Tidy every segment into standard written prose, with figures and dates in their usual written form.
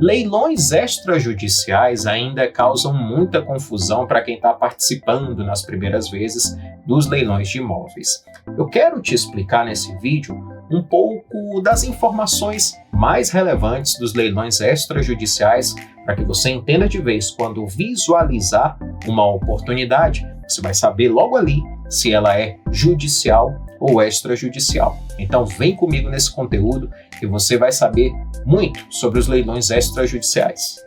Leilões extrajudiciais ainda causam muita confusão para quem está participando nas primeiras vezes dos leilões de imóveis. Eu quero te explicar nesse vídeo um pouco das informações mais relevantes dos leilões extrajudiciais para que você entenda de vez quando visualizar uma oportunidade, você vai saber logo ali se ela é judicial ou extrajudicial. Então vem comigo nesse conteúdo que você vai saber muito sobre os leilões extrajudiciais.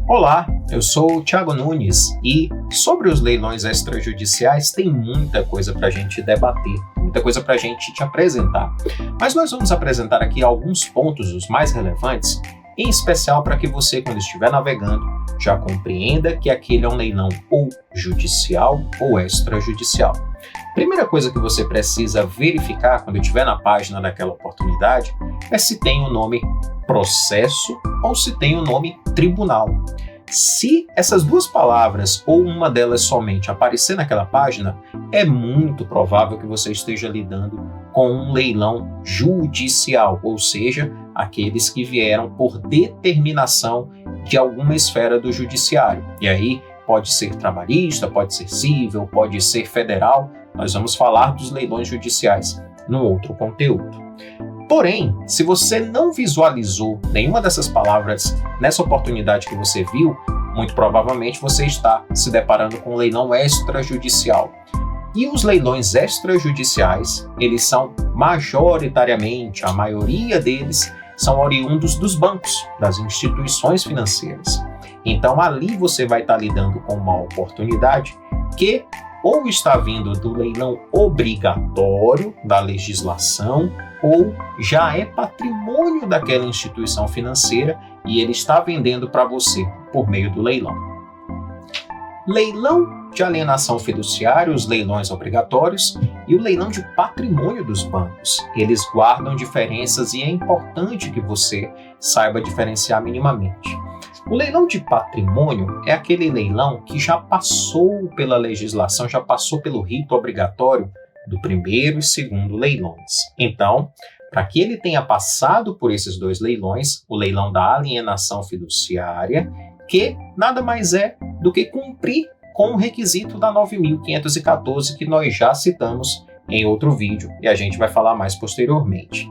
Olá, eu sou o Thiago Nunes e sobre os leilões extrajudiciais tem muita coisa para a gente debater, muita coisa para a gente te apresentar. Mas nós vamos apresentar aqui alguns pontos, os mais relevantes, em especial para que você, quando estiver navegando, já compreenda que aquele é um leilão ou judicial ou extrajudicial. Primeira coisa que você precisa verificar quando estiver na página daquela oportunidade é se tem o nome processo ou se tem o nome tribunal. Se essas duas palavras ou uma delas somente aparecer naquela página, é muito provável que você esteja lidando com um leilão judicial, ou seja, aqueles que vieram por determinação de alguma esfera do judiciário. E aí pode ser trabalhista, pode ser civil, pode ser federal. Nós vamos falar dos leilões judiciais num outro conteúdo. Porém, se você não visualizou nenhuma dessas palavras nessa oportunidade que você viu, muito provavelmente você está se deparando com um leilão extrajudicial. E os leilões extrajudiciais, eles são majoritariamente, a maioria deles, são oriundos dos bancos, das instituições financeiras. Então ali você vai estar lidando com uma oportunidade que ou está vindo do leilão obrigatório da legislação, ou já é patrimônio daquela instituição financeira e ele está vendendo para você por meio do leilão. Leilão de alienação fiduciária, os leilões obrigatórios e o leilão de patrimônio dos bancos. Eles guardam diferenças e é importante que você saiba diferenciar minimamente. O leilão de patrimônio é aquele leilão que já passou pela legislação, já passou pelo rito obrigatório do primeiro e segundo leilões. Então, para que ele tenha passado por esses dois leilões, o leilão da alienação fiduciária, que nada mais é do que cumprir com o requisito da 9.514 que nós já citamos em outro vídeo e a gente vai falar mais posteriormente.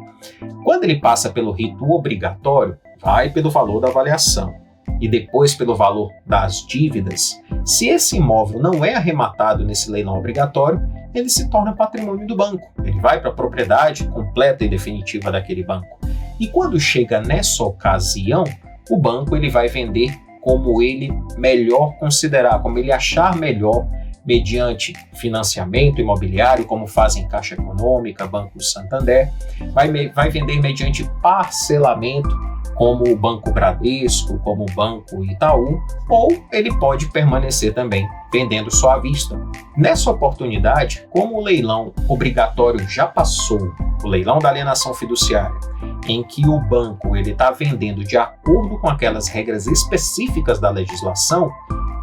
Quando ele passa pelo rito obrigatório, vai pelo valor da avaliação e depois pelo valor das dívidas. Se esse imóvel não é arrematado nesse leilão obrigatório, ele se torna patrimônio do banco. Ele vai para a propriedade completa e definitiva daquele banco. E quando chega nessa ocasião, o banco ele vai vender como ele melhor considerar, como ele achar melhor, mediante financiamento imobiliário, como fazem Caixa Econômica, Banco Santander, vai vender mediante parcelamento, como o Banco Bradesco, como o Banco Itaú, ou ele pode permanecer também vendendo só à vista. Nessa oportunidade, como o leilão obrigatório já passou, o leilão da alienação fiduciária, em que o banco está vendendo de acordo com aquelas regras específicas da legislação,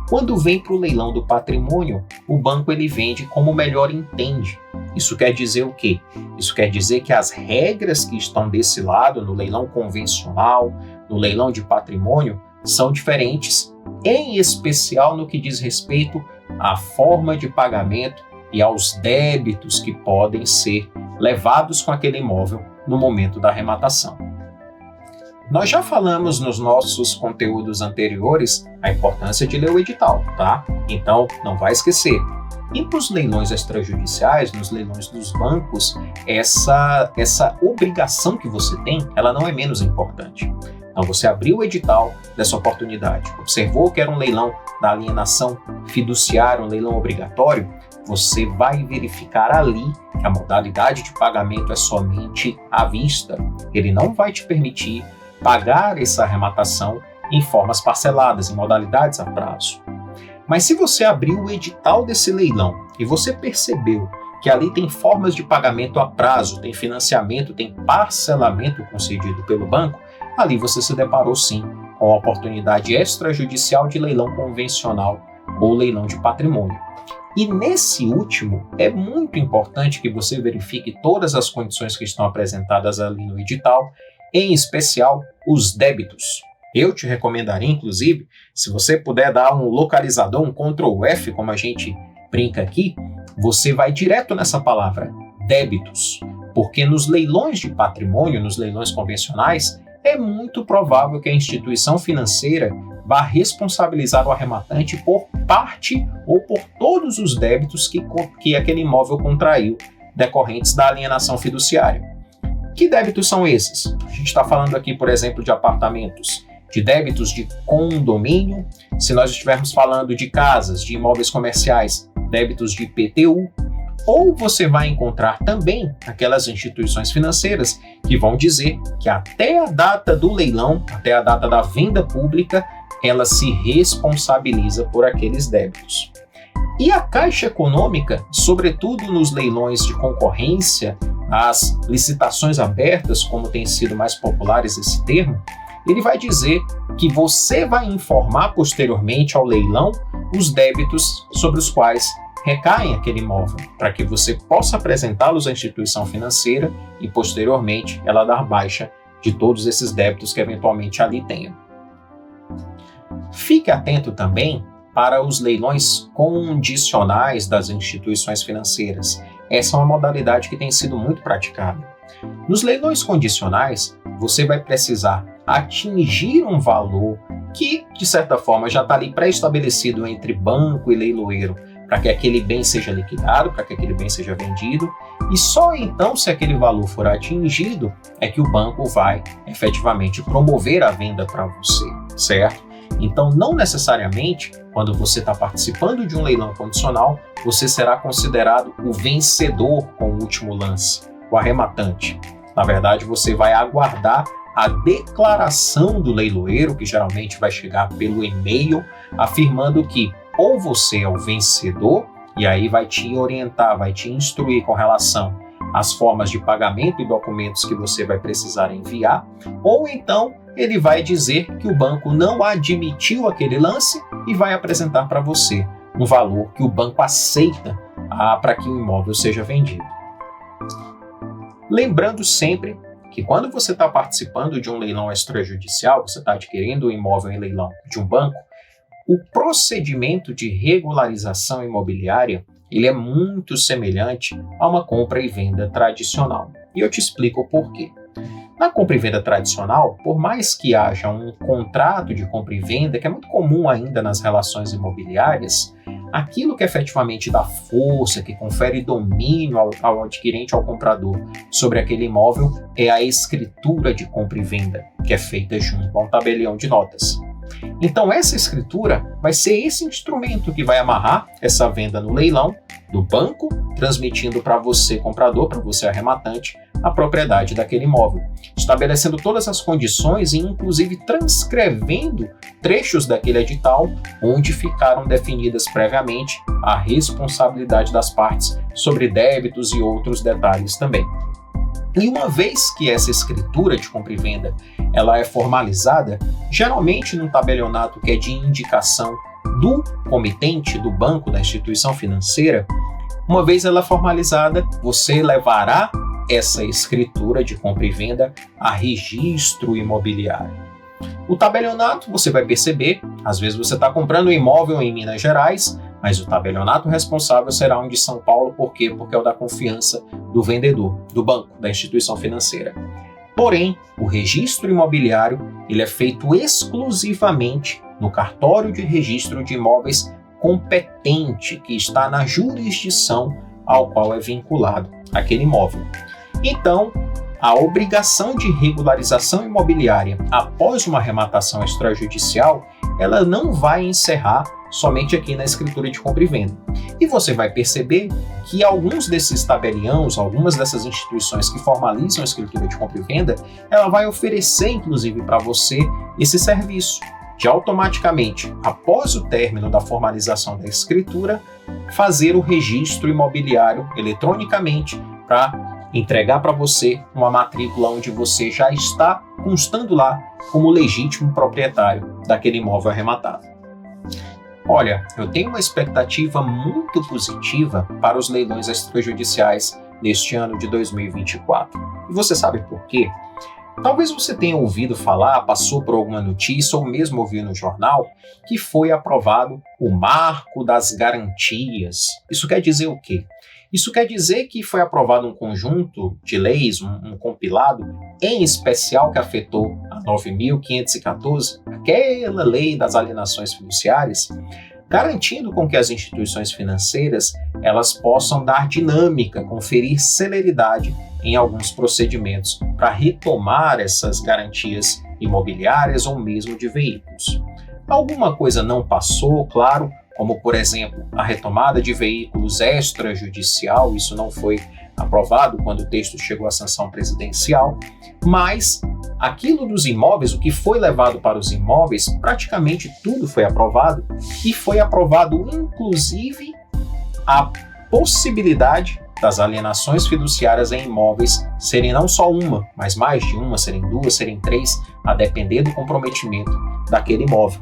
quando vem para o leilão do patrimônio, o banco ele vende como melhor entende. Isso quer dizer o quê? Isso quer dizer que as regras que estão desse lado, no leilão convencional, no leilão de patrimônio, são diferentes, em especial no que diz respeito à forma de pagamento e aos débitos que podem ser levados com aquele imóvel no momento da arrematação. Nós já falamos nos nossos conteúdos anteriores a importância de ler o edital, tá? Então, não vai esquecer. E nos leilões extrajudiciais, nos leilões dos bancos, essa obrigação que você tem, ela não é menos importante. Então, você abriu o edital dessa oportunidade, observou que era um leilão da alienação fiduciária, um leilão obrigatório, você vai verificar ali que a modalidade de pagamento é somente à vista. Ele não vai te permitir pagar essa arrematação em formas parceladas, em modalidades a prazo. Mas se você abriu o edital desse leilão e você percebeu que ali tem formas de pagamento a prazo, tem financiamento, tem parcelamento concedido pelo banco, ali você se deparou sim com a oportunidade extrajudicial de leilão convencional ou leilão de patrimônio. E nesse último, é muito importante que você verifique todas as condições que estão apresentadas ali no edital, em especial os débitos. Eu te recomendaria, inclusive, se você puder dar um localizador, um Ctrl F, como a gente brinca aqui, você vai direto nessa palavra, débitos, porque nos leilões de patrimônio, nos leilões convencionais, é muito provável que a instituição financeira vá responsabilizar o arrematante por parte ou por todos os débitos que aquele imóvel contraiu, decorrentes da alienação fiduciária. Que débitos são esses? A gente está falando aqui, por exemplo, de apartamentos, de débitos de condomínio, se nós estivermos falando de casas, de imóveis comerciais, débitos de IPTU, ou você vai encontrar também aquelas instituições financeiras que vão dizer que até a data do leilão, até a data da venda pública, ela se responsabiliza por aqueles débitos. E a Caixa Econômica, sobretudo nos leilões de concorrência, as licitações abertas, como tem sido mais populares esse termo, ele vai dizer que você vai informar posteriormente ao leilão os débitos sobre os quais recaem aquele imóvel, para que você possa apresentá-los à instituição financeira e posteriormente ela dar baixa de todos esses débitos que eventualmente ali tenham. Fique atento também para os leilões condicionais das instituições financeiras. Essa é uma modalidade que tem sido muito praticada. Nos leilões condicionais, você vai precisar atingir um valor que, de certa forma, já está ali pré-estabelecido entre banco e leiloeiro, para que aquele bem seja liquidado, para que aquele bem seja vendido, e só então, se aquele valor for atingido, é que o banco vai efetivamente promover a venda para você, certo? Então, não necessariamente, quando você está participando de um leilão condicional, você será considerado o vencedor com o último lance, o arrematante. Na verdade, você vai aguardar a declaração do leiloeiro, que geralmente vai chegar pelo e-mail, afirmando que ou você é o vencedor, e aí vai te orientar, vai te instruir com relação às formas de pagamento e documentos que você vai precisar enviar, ou então ele vai dizer que o banco não admitiu aquele lance e vai apresentar para você um valor que o banco aceita para que o imóvel seja vendido. Lembrando sempre que quando você está participando de um leilão extrajudicial, você está adquirindo um imóvel em leilão de um banco, o procedimento de regularização imobiliária ele é muito semelhante a uma compra e venda tradicional. E eu te explico o porquê. Na compra e venda tradicional, por mais que haja um contrato de compra e venda, que é muito comum ainda nas relações imobiliárias, aquilo que efetivamente dá força, que confere domínio ao adquirente, ao comprador, sobre aquele imóvel, é a escritura de compra e venda, que é feita junto a um tabelião de notas. Então essa escritura vai ser esse instrumento que vai amarrar essa venda no leilão do banco, transmitindo para você, comprador, para você, arrematante, a propriedade daquele imóvel, estabelecendo todas as condições e inclusive transcrevendo trechos daquele edital onde ficaram definidas previamente a responsabilidade das partes sobre débitos e outros detalhes também. E uma vez que essa escritura de compra e venda ela é formalizada, geralmente num tabelionato que é de indicação do comitente, do banco, da instituição financeira, uma vez ela formalizada, você levará essa escritura de compra e venda a registro imobiliário. O tabelionato, você vai perceber, às vezes você está comprando um imóvel em Minas Gerais, mas o tabelionato responsável será um de São Paulo, por quê? Porque é o da confiança do vendedor, do banco, da instituição financeira. Porém, o registro imobiliário ele é feito exclusivamente no cartório de registro de imóveis competente, que está na jurisdição ao qual é vinculado aquele imóvel. Então, a obrigação de regularização imobiliária após uma arrematação extrajudicial, ela não vai encerrar somente aqui na escritura de compra e venda. E você vai perceber que alguns desses tabeliãos, algumas dessas instituições que formalizam a escritura de compra e venda, ela vai oferecer, inclusive, para você esse serviço de automaticamente, após o término da formalização da escritura, fazer o registro imobiliário eletronicamente para entregar para você uma matrícula onde você já está constando lá como legítimo proprietário daquele imóvel arrematado. Olha, eu tenho uma expectativa muito positiva para os leilões extrajudiciais neste ano de 2024. E você sabe por quê? Talvez você tenha ouvido falar, passou por alguma notícia ou mesmo ouviu no jornal que foi aprovado o Marco das Garantias. Isso quer dizer o quê? Isso quer dizer que foi aprovado um conjunto de leis, um compilado, em especial que afetou a 9.514, aquela lei das alienações fiduciárias, garantindo com que as instituições financeiras elas possam dar dinâmica, conferir celeridade em alguns procedimentos para retomar essas garantias imobiliárias ou mesmo de veículos. Alguma coisa não passou, claro, como por exemplo a retomada de veículos extrajudicial, isso não foi aprovado quando o texto chegou à sanção presidencial, mas aquilo dos imóveis, o que foi levado para os imóveis, praticamente tudo foi aprovado e foi aprovado inclusive a possibilidade das alienações fiduciárias em imóveis serem não só uma, mas mais de uma, serem duas, serem três, a depender do comprometimento daquele imóvel.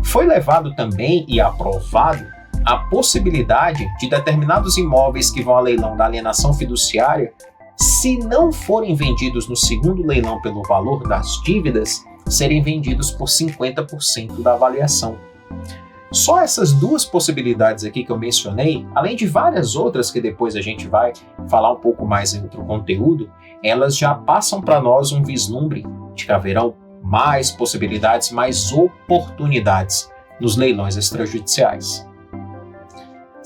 Foi levado também e aprovado a possibilidade de determinados imóveis que vão a leilão da alienação fiduciária, se não forem vendidos no segundo leilão pelo valor das dívidas, serem vendidos por 50% da avaliação. Só essas duas possibilidades aqui que eu mencionei, além de várias outras que depois a gente vai falar um pouco mais em outro conteúdo, elas já passam para nós um vislumbre de que haverão mais possibilidades, mais oportunidades nos leilões extrajudiciais.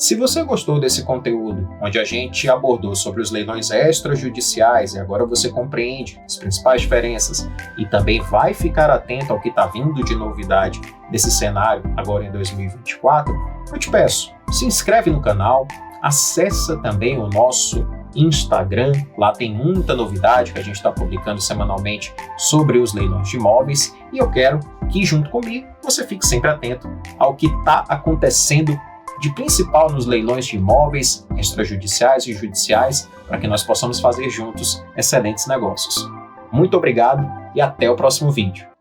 Se você gostou desse conteúdo, onde a gente abordou sobre os leilões extrajudiciais e agora você compreende as principais diferenças e também vai ficar atento ao que está vindo de novidade nesse cenário agora em 2024, eu te peço, se inscreve no canal, acessa também o nosso Instagram, lá tem muita novidade que a gente está publicando semanalmente sobre os leilões de imóveis e eu quero que junto comigo você fique sempre atento ao que está acontecendo de principal nos leilões de imóveis extrajudiciais e judiciais, para que nós possamos fazer juntos excelentes negócios. Muito obrigado e até o próximo vídeo.